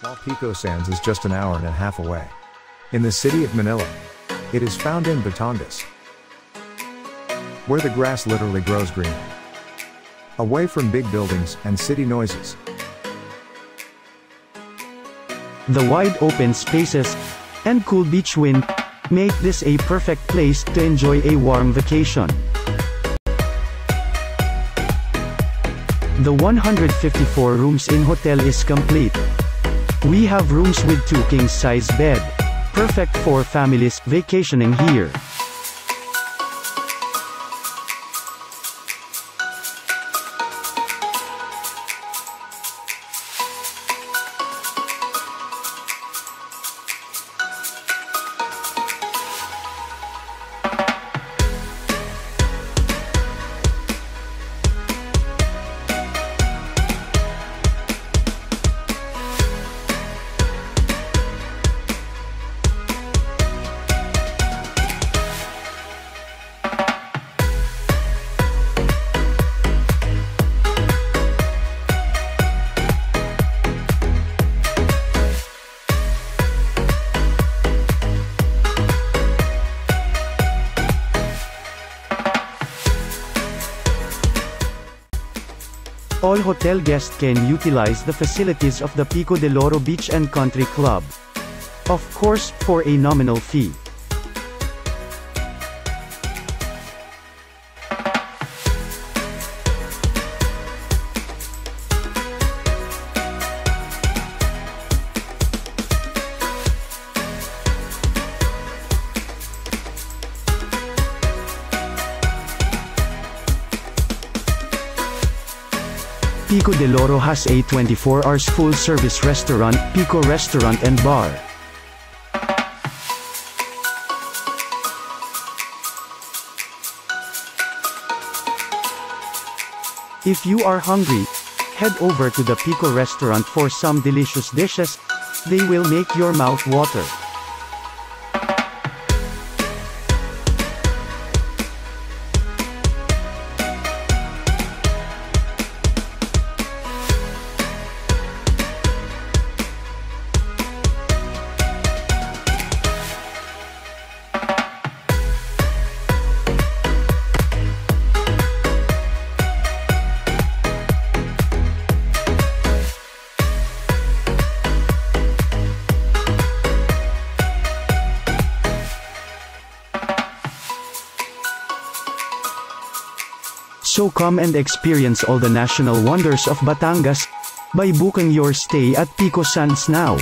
while Pico Sands is just an hour and a half away. In the city of Manila, it is found in Batangas, where the grass literally grows green, away from big buildings and city noises. The wide open spaces and cool beach wind make this a perfect place to enjoy a warm vacation. The 154 rooms in hotel is complete. We have rooms with 2 king-size bed, perfect for families vacationing here. All hotel guests can utilize the facilities of the Pico de Loro Beach and Country Club. Of course, for a nominal fee. Pico de Loro has a 24 hours full-service restaurant, Pico Restaurant and Bar. If you are hungry, head over to the Pico Restaurant for some delicious dishes. They will make your mouth water. So come and experience all the national wonders of Batangas by booking your stay at Pico Sands now.